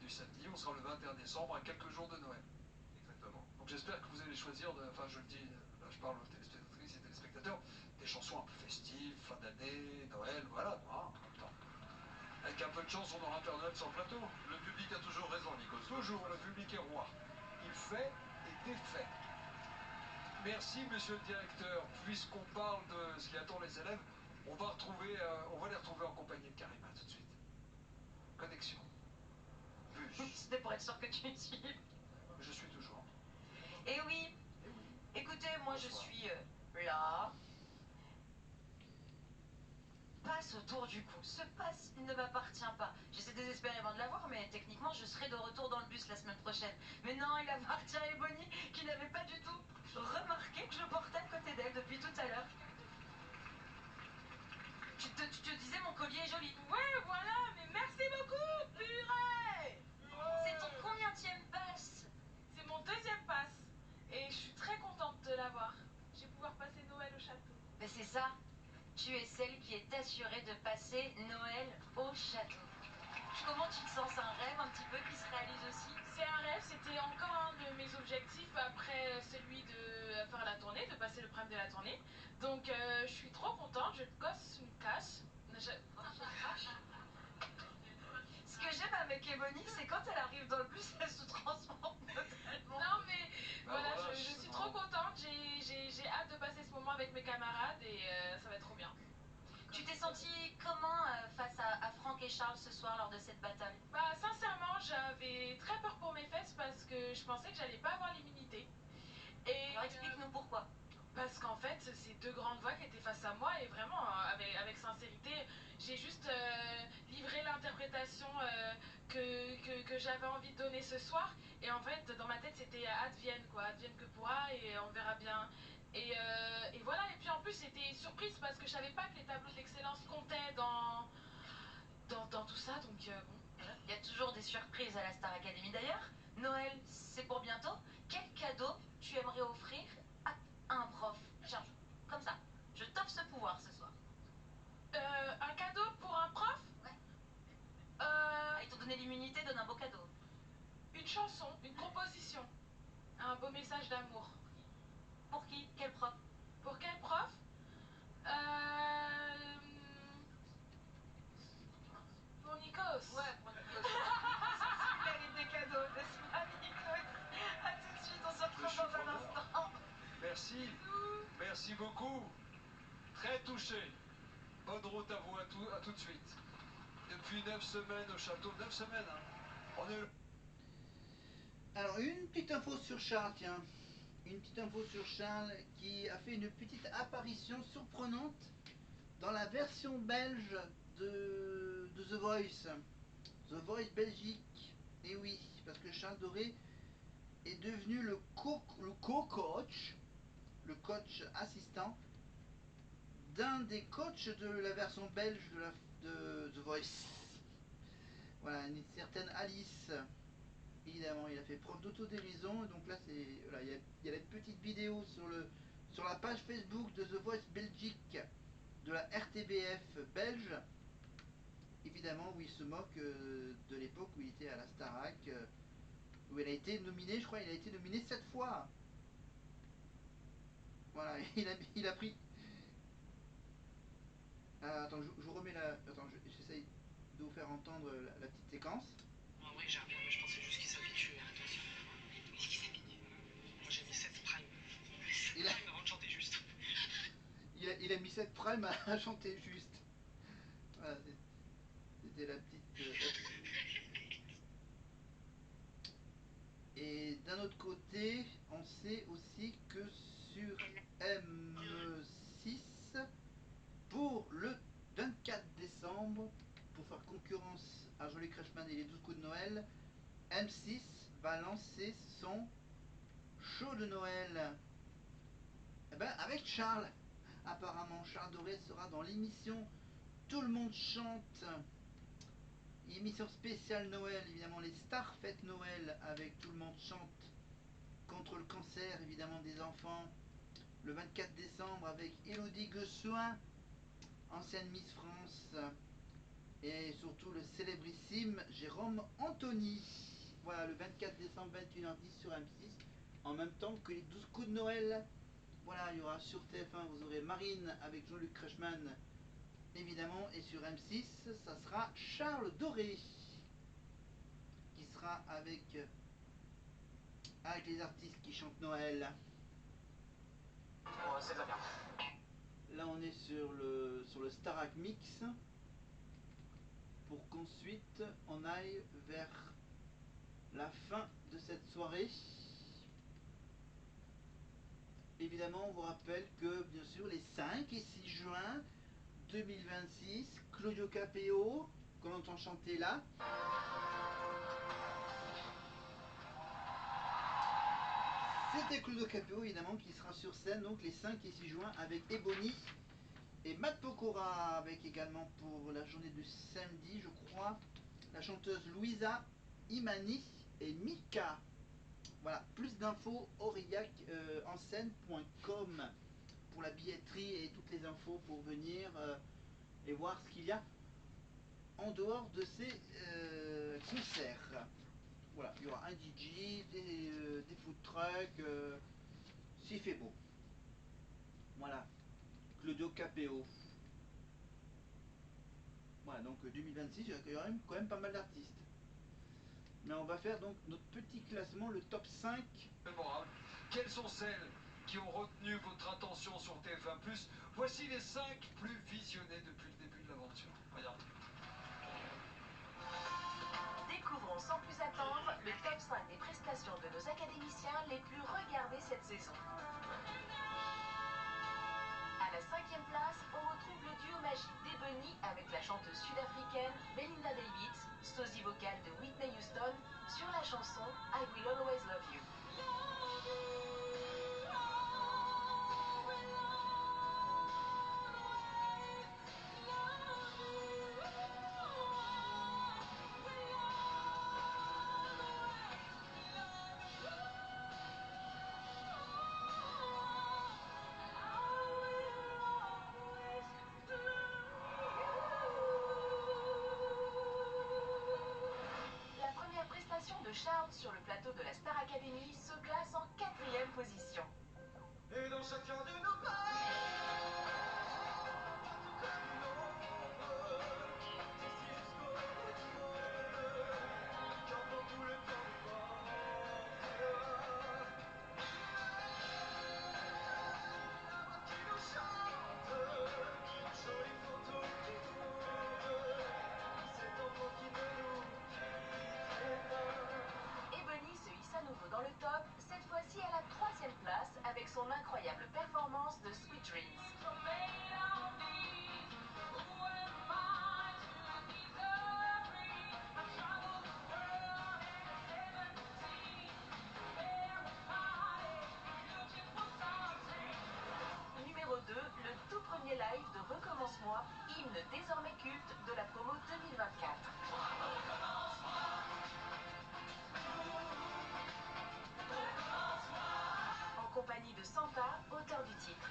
du samedi, on sera le 21 décembre, à quelques jours de Noël. Exactement. Donc j'espère que vous allez choisir, enfin je le dis, là je parle aux téléspectatrices et téléspectateurs, des chansons un peu festives, fin d'année, Noël, voilà, quoi, en même temps. Avec un peu de chance, on aura un Père Noël sur le plateau. Le public a toujours raison, Nikos. Toujours, le public est roi. Il fait et défait. Merci, monsieur le directeur. Puisqu'on parle de ce qui attend les élèves, on va les retrouver en compagnie de Karima tout de suite. Connexion. Bus. C'était pour être sûr que tu me suives. Je suis toujours. Et oui, Eh oui. écoutez, moi je Bonsoir. suis là. Passe autour du cou. Ce passe ne m'appartient pas. J'essaie désespérément de l'avoir, mais techniquement je serai de retour dans le bus la semaine prochaine. Mais non, il appartient à Ebony qui n'avait pas du tout remarqué que je le portais à côté d'elle depuis tout à l'heure. Tu te disais mon collier est joli. Ouais, voilà, mais merci beaucoup, purée. C'est ton combienième passe? C'est mon deuxième passe. Et je suis très contente de l'avoir. Je vais pouvoir passer Noël au château. Mais c'est ça. Tu es celle qui est assurée de passer Noël au château. Comment tu te sens? C'est un rêve un petit peu qui se réalise aussi? C'est un rêve, c'était encore un de mes objectifs après celui de faire la tournée, de passer le prime de la tournée. Donc je suis trop contente, je cosse une cache. Ce que j'aime avec Ebony, c'est quand elle arrive dans le bus, elle se transforme totalement. Non mais voilà, voilà, je suis trop contente, j'ai hâte de passer ce moment avec mes camarades et ça va être trop bien. Tu t'es sentie comment face à Franck et Charles ce soir lors de cette bataille? Bah sincèrement, j'avais très peur pour mes fesses parce que je pensais que j'allais pas avoir l'immunité. Et Alors explique-nous pourquoi. parce qu'en fait, c'est deux grandes voix qui étaient face à moi et vraiment, avec sincérité, j'ai juste livré l'interprétation que j'avais envie de donner ce soir. Et en fait, dans ma tête, c'était advienne, quoi, advienne que pourra et on verra bien. Et voilà, et puis en plus, j'étais surprise parce que je savais pas que les tableaux d'excellence comptaient dans tout ça, donc bon, voilà. Il y a toujours des surprises à la Star Academy. D'ailleurs, Noël, c'est pour bientôt. Quel cadeau tu aimerais offrir à un prof? Tiens, comme ça, je t'offre ce pouvoir ce soir. Un cadeau pour un prof? Ouais. Euh, Ils t'ont donné l'immunité, donne un beau cadeau. une chanson, une composition, un beau message d'amour. Pour qui? Quel prof? Pour quel prof? Pour Nikos. Ouais, pour Nikos. Il mérite des cadeaux, n'est-ce pas, Nikos? A tout de suite, on se retrouve dans un instant. Merci. Merci beaucoup. Très touché. Bonne route à vous, à tout de suite. Depuis 9 semaines au château. 9 semaines, hein. On est... Alors, une petite info sur Charles, tiens. Une petite info sur Charles qui a fait une petite apparition surprenante dans la version belge de The Voice. The Voice Belgique. Et oui, parce que Charles Doré est devenu le co-coach, le coach assistant d'un des coachs de la version belge de The Voice. Voilà, une certaine Alice. Évidemment, il a fait preuve d'autodérision. Donc là, c'est voilà, il y a la petite vidéo sur la page Facebook de The Voice Belgique de la RTBF belge. Évidemment, où il se moque de l'époque où il était à la Starac, où il a été nominé, je crois, il a été nominé 7 fois. Voilà, il a pris. Attends, je vous remets la. Attends, j'essaye de vous faire entendre la petite séquence. En vrai, j'ai rien, mais je pensais juste qu'il s'habituait. Attention. Est-ce qu'il s'habitue? Moi, j'ai mis 7 prime. 7 Il a- prime avant de chanter juste. Il a mis cette prime à chanter juste. Voilà, c'était la petite. Et d'un autre côté, on sait aussi que sur M6, pour le 24 décembre, pour faire concurrence à Jolie Crashman et les 12 coups de Noël, M6 va lancer son show de Noël. Eh ben, avec Charles. Apparemment, Charles Doré sera dans l'émission Tout le monde chante. Émission spéciale Noël, évidemment, les stars fêtent Noël avec Tout le monde chante contre le cancer, évidemment, des enfants. Le 24 décembre avec Élodie Gossuin, ancienne Miss France. et surtout le célébrissime Jérôme Anthony. Voilà, le 24 décembre 21h10 sur M6, en même temps que les 12 coups de Noël. Voilà, il y aura sur TF1, vous aurez Marine avec Jean-Luc Reichmann, évidemment, et sur M6, ça sera Charles Doré, qui sera avec les artistes qui chantent Noël. Bon, c'est de la merde. Là, on est sur le Starac Mix, pour qu'ensuite on aille vers la fin de cette soirée. Évidemment, on vous rappelle que, bien sûr, les 5 et 6 juin 2026, Claudio Capéo, qu'on entend chanter là. C'était Claudio Capéo, évidemment, qui sera sur scène donc les 5 et 6 juin avec Ebony et Matt Pokora, avec également pour la journée du samedi, je crois, la chanteuse Louisa, Imani et Mika. Voilà, plus d'infos aurillac-enseigne.com pour la billetterie et toutes les infos pour venir et voir ce qu'il y a en dehors de ces concerts. Voilà, il y aura un DJ, des food trucks, s'il fait beau. Voilà, Claudio Capéo. Voilà, donc 2026, il y a quand même pas mal d'artistes. Mais on va faire donc notre petit classement, le top 5. Mémorable. Quelles sont celles qui ont retenu votre attention sur TF1+. Voici les 5 plus visionnés depuis le début de l'aventure. Regardez. Découvrons sans plus attendre le top 5 des prestations de nos académiciens les plus regardés cette saison. À la 5e place, on retrouve le duo magique d'Ebony avec la chanteuse sud-africaine Belinda Davies, sosie vocale de Whitney Houston, sur la chanson I Will Always Love You. La première prestation de Charles sur le plateau de la Star Academy se classe en 4e position. Et dans chacun de nos pas, Ebony se hisse à nouveau dans le top, cette fois-ci à la 3e place avec son incroyable performance de Sweet Dreams. Numéro 2, le tout premier live de Recommence-moi, hymne désormais culte de la promo 2024. En compagnie de Santa, auteur du titre.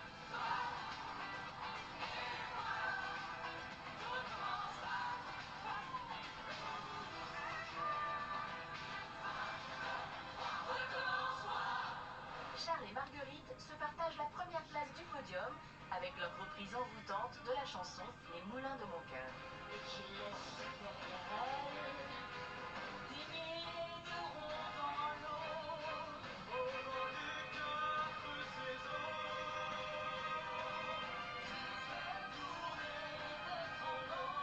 Charles et Marguerite se partagent la première place du podium avec leur reprise envoûtante de la chanson Les Moulins de mon cœur. Et qui laisse derrière elle des milliers de ronds dans l'eau, au nom des 4 saisons. Cette tournée de 30 ans, tous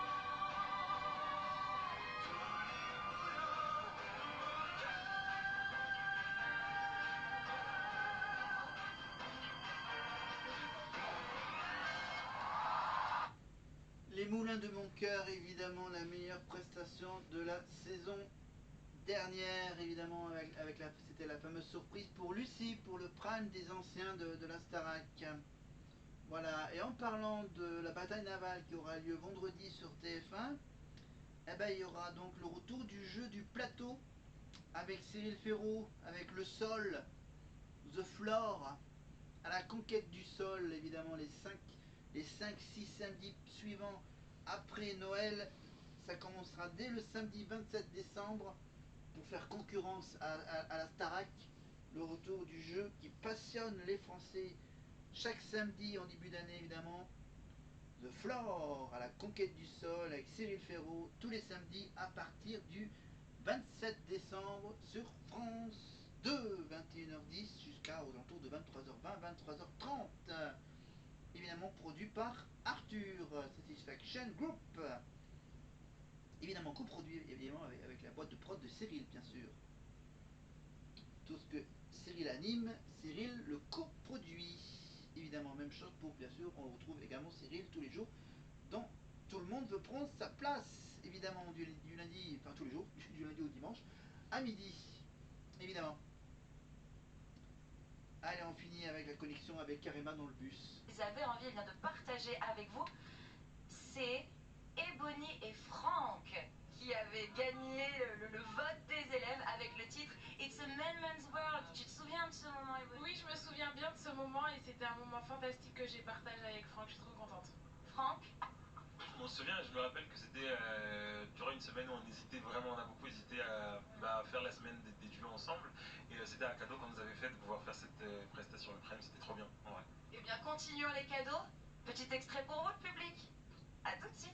les moulins de mon cœur. Les Moulins de mon cœur, évidemment, la meilleure prestation de la saison dernière, évidemment, c'était la fameuse surprise pour Lucie, pour le prime des anciens de la Starac. Voilà, et en parlant de la bataille navale qui aura lieu vendredi sur TF1, eh ben, il y aura donc le retour du jeu du plateau avec Cyril Ferraud, avec le sol, The Floor, à la conquête du sol, évidemment, les 5-6 samedis suivants après Noël. ça commencera dès le samedi 27 décembre pour faire concurrence à la Starac, le retour du jeu qui passionne les Français chaque samedi en début d'année évidemment. The Floor à la conquête du sol avec Cyril Ferraud tous les samedis à partir du 27 décembre sur France 2, 21h10 jusqu'à aux alentours de 23h20, 23h30. Évidemment produit par Arthur Satisfaction Group. Évidemment coproduit évidemment avec la boîte de prod de Cyril bien sûr. Tout ce que Cyril anime, Cyril le coproduit. Évidemment même chose pour bien sûr, on retrouve également Cyril tous les jours dans Tout le monde veut prendre sa place. Évidemment du lundi, enfin tous les jours, du lundi au dimanche, à midi. Évidemment. Allez, on finit avec la connexion avec Karima dans le bus. Vous avez envie de partager avec vous, c'est Ebony et Franck qui avaient gagné le vote des élèves avec le titre It's a Man's World. Tu te souviens de ce moment, Ebony? Oui, je me souviens bien de ce moment et c'était un moment fantastique que j'ai partagé avec Franck. Je suis trop contente. Franck? Je m'en souviens et je me rappelle que c'était durant une semaine où on hésitait vraiment, on a beaucoup hésité à faire la semaine des duos ensemble. Et c'était un cadeau qu'on nous avait fait de pouvoir faire cette prestation le Prime, c'était trop bien en vrai. Eh bien, continuons les cadeaux. Petit extrait pour vous, le public. À tout de suite.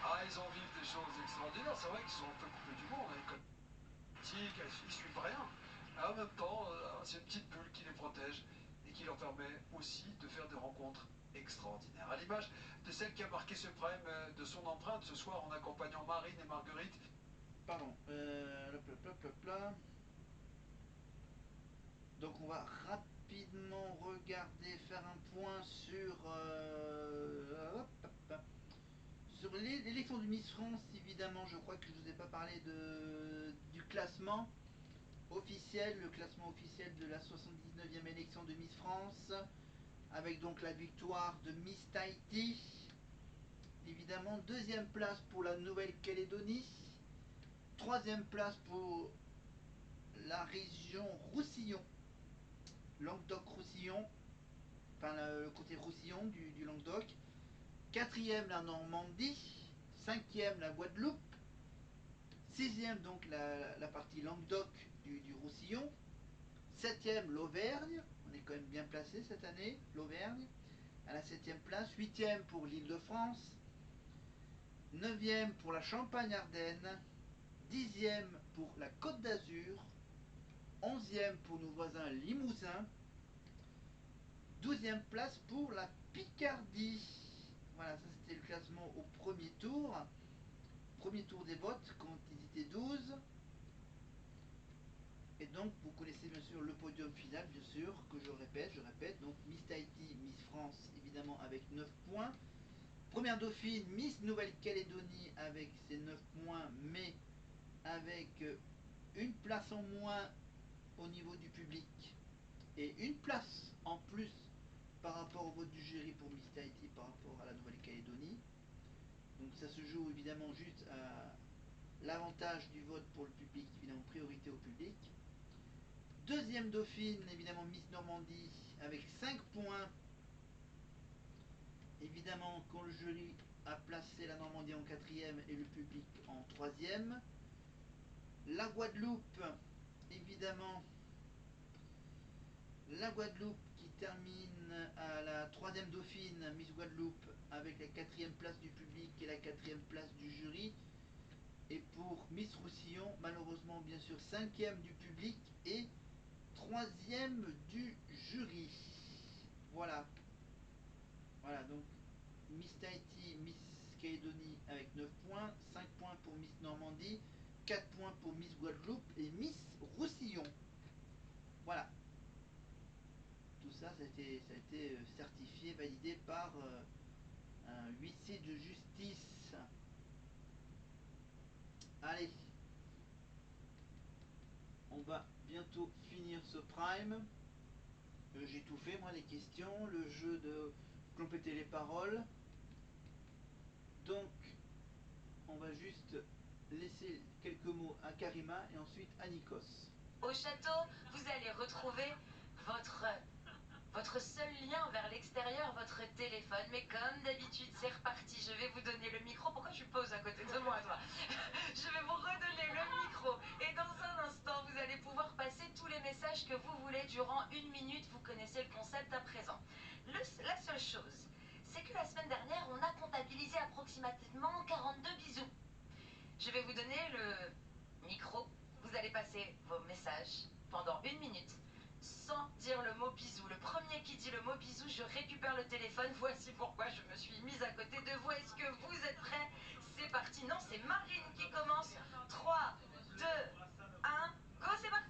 Ah, ils en vivent des choses extraordinaires. C'est vrai qu'ils sont un peu coupés du monde. Hein. Ils suivent rien. Et en même temps, c'est une petite bulle qui les protège et qui leur permet aussi de faire des rencontres extraordinaires. À l'image de celle qui a marqué ce prime de son empreinte ce soir en accompagnant Marine et Marguerite. Pardon. Donc on va rapidement regarder, faire un point sur l'élection de Miss France. Évidemment, je crois que je ne vous ai pas parlé du classement officiel, le classement officiel de la 79e élection de Miss France, avec donc la victoire de Miss Tahiti. Évidemment, deuxième place pour la Nouvelle-Calédonie, troisième place pour la région Roussillon, Languedoc-Roussillon, enfin le côté Roussillon du Languedoc, quatrième la Normandie, cinquième la Guadeloupe, sixième donc la partie Languedoc du Roussillon, septième l'Auvergne, on est quand même bien placé cette année, l'Auvergne, à la septième place, huitième pour l'Île-de-France, neuvième pour la Champagne-Ardenne, dixième pour la Côte d'Azur, onzième pour nos voisins Limousin, 12e place pour la Picardie. Voilà, ça c'était le classement au premier tour. Premier tour des votes, quand ils étaient 12. Et donc, vous connaissez bien sûr le podium final, bien sûr, que je répète. Donc, Miss Tahiti, Miss France, évidemment, avec 9 points. Première dauphine, Miss Nouvelle-Calédonie, avec ses 9 points, mais avec une place en moins au niveau du public. Et une place en plus par rapport au vote du jury pour Miss Tahiti par rapport à la Nouvelle-Calédonie. Donc ça se joue évidemment juste à l'avantage du vote pour le public, évidemment priorité au public. Deuxième dauphine, évidemment Miss Normandie avec 5 points. Évidemment quand le jury a placé la Normandie en quatrième et le public en troisième. La Guadeloupe, évidemment, la Guadeloupe qui termine à la troisième dauphine, Miss Guadeloupe, avec la quatrième place du public et la quatrième place du jury. Et pour Miss Roussillon, malheureusement, bien sûr, cinquième du public et troisième du jury. Voilà. Voilà, donc Miss Tahiti, Miss Calédonie avec 9 points, 5 points pour Miss Normandie, 4 points pour Miss Guadeloupe et Miss Roussillon. Voilà. Tout ça ça a été certifié, validé par un huissier de justice. Allez, on va bientôt finir ce Prime. J'ai tout fait, moi, les questions, le jeu de compléter les paroles. Donc, on va juste laisser quelques mots à Karima et ensuite à Nikos. Au château, vous allez retrouver votre seul lien vers l'extérieur, votre téléphone. Mais comme d'habitude, c'est reparti. Je vais vous donner le micro. Pourquoi tu poses à côté de moi, toi? Je vais vous redonner le micro. Et dans un instant, vous allez pouvoir passer tous les messages que vous voulez durant 1 minute. Vous connaissez le concept à présent. La seule chose, c'est que la semaine dernière, on a comptabilisé approximativement 42 bisous. Je vais vous donner le micro. Vous allez passer vos messages pendant 1 minute sans dire le mot bisou. Le premier qui dit le mot bisou, je récupère le téléphone. Voici pourquoi je me suis mise à côté de vous. Est-ce que vous êtes prêts? C'est parti. Non, c'est Marine qui commence. 3, 2, 1, go, c'est parti.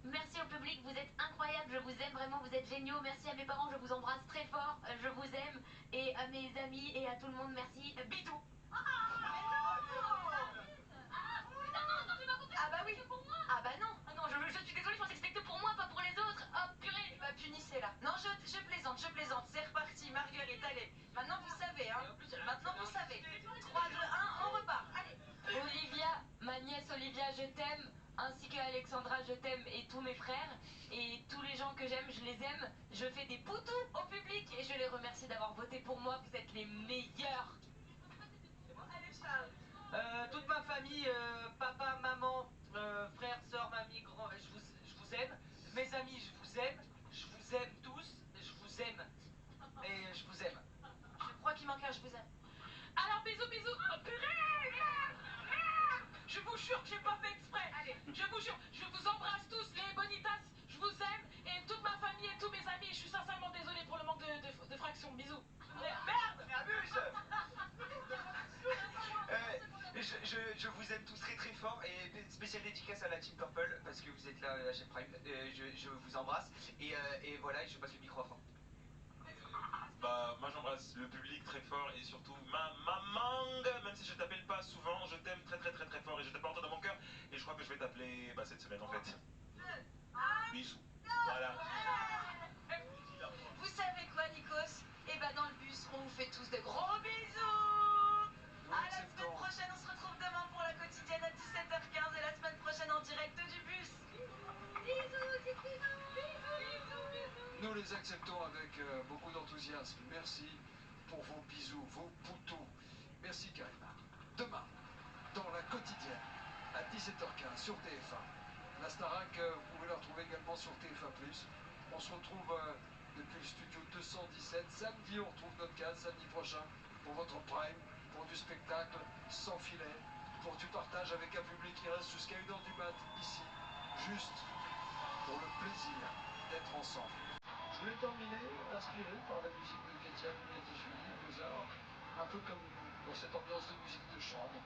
Merci au public, vous êtes incroyables, je vous aime vraiment, vous êtes géniaux. Merci à mes parents, je vous embrasse très fort, je vous aime. Et à mes amis et à tout le monde, merci. Bisous. Ah bah oui. Ah bah non. Ah non, je suis désolée, je pensais que c'était que pour moi, pas pour les autres. Oh purée. Bah punissez là. Non, je plaisante, je plaisante. C'est reparti, Marguerite, allez. Maintenant vous savez, hein. Maintenant vous savez. 3, 2, 1, on repart. Allez. Olivia, ma nièce Olivia, je t'aime. Ainsi qu'Alexandra, je t'aime. Et tous mes frères. Et tous les gens que j'aime, je les aime. Je fais des poutous au public. Et je les remercie d'avoir voté pour moi. Vous êtes les meilleurs. Toute ma famille, papa, maman, frère, soeur, mamie, grand, je vous aime. Mes amis, je vous aime tous, je vous aime. Et je vous aime. Je crois qu'il manque un je vous aime. Alors bisous bisous. Oh purée, merde, merde. Je vous jure que j'ai pas fait exprès. Allez, je vous jure, je vous embrasse tous les bonitas. Je vous aime et toute ma famille et tous mes amis. Je suis sincèrement désolée pour le manque de fraction. Bisous. Merde. Abuse. Je vous aime tous très très fort et spéciale dédicace à la Team Purple parce que vous êtes là à chaque Prime. Je vous embrasse et voilà, je passe le micro à Franck. Bah, moi j'embrasse le public très fort et surtout ma maman, même si je t'appelle pas souvent, je t'aime très très très très fort et je te porte dans mon cœur et je crois que je vais t'appeler cette semaine en fait. Bisous. Voilà. Vous savez quoi, Nikos? Eh ben dans le bus, on vous fait tous de gros bisous. À la semaine prochaine, on se retrouve demain pour la quotidienne à 17h15 et la semaine prochaine en direct du bus. Nous les acceptons avec beaucoup d'enthousiasme. Merci pour vos bisous, vos poutous. Merci Karima. Demain, dans la quotidienne, à 17h15 sur TF1. La Starac, vous pouvez la retrouver également sur TF1+. On se retrouve depuis le studio 217. Samedi, on retrouve notre cadre, samedi prochain, pour votre Prime, pour du spectacle sans filet, pour du partage avec un public qui reste jusqu'à 1h du mat, ici, juste pour le plaisir d'être ensemble. Je voulais terminer inspiré par la musique de Katia Miatichvili, Mozart, un peu comme dans cette ambiance de musique de chambre,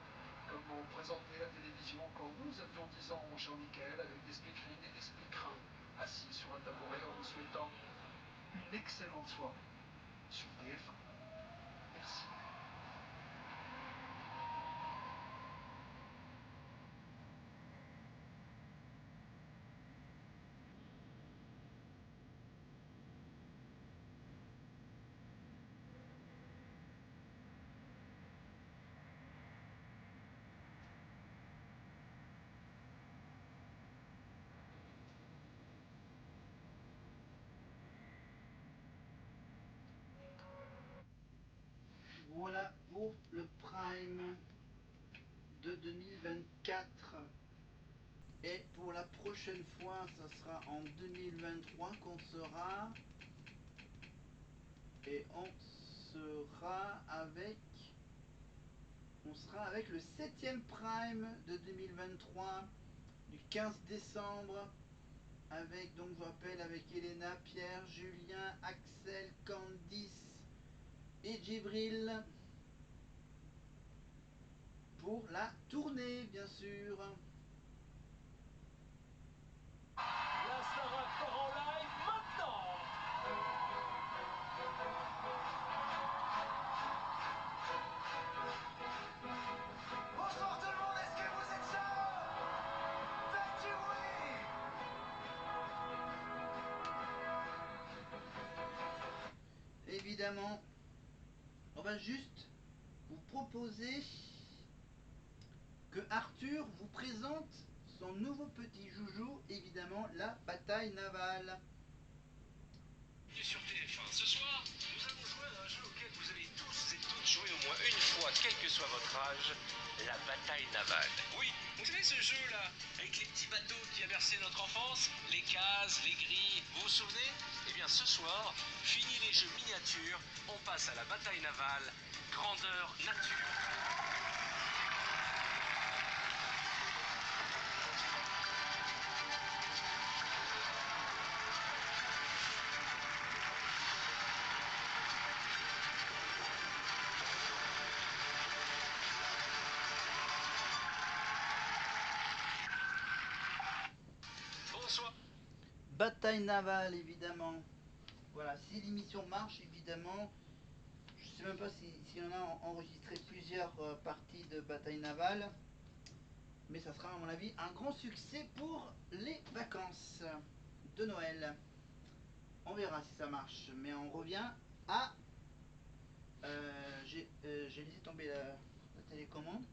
comme on présentait à la télévision quand nous avions 10 ans, mon cher Michael, avec des speakerines et des speakerins assis sur un tabouret en vous souhaitant une excellente soirée sur TF1. Merci. Voilà pour le Prime de 2024. Et pour la prochaine fois, ça sera en 2023 qu'on sera. Et on sera avec le 7e Prime de 2023 du 15 décembre avec, donc je vous rappelle, avec Elena, Pierre, Julien, Axel, Candice et Djibril pour la tournée, bien sûr. La Starac part en live maintenant. évidemment, on va juste vous proposer que Arthur vous présente son nouveau petit joujou, évidemment la bataille navale. Et sur TF1 ce soir, nous allons jouer à un jeu auquel vous avez tous et toutes joué au moins une fois, quel que soit votre âge, la bataille navale. Oui, vous savez ce jeu-là, avec les petits bateaux qui a bercé notre enfance, les cases, les grilles, vous vous souvenez? Eh bien ce soir, fini les jeux miniatures, on passe à la bataille navale, grandeur nature. Bonsoir. Bataille navale, évidemment. Voilà, si l'émission marche, évidemment, je sais même pas si on a enregistré plusieurs parties de bataille navale, mais ça sera à mon avis un grand succès pour les vacances de Noël. On verra si ça marche, mais on revient à... j'ai laissé tomber la télécommande.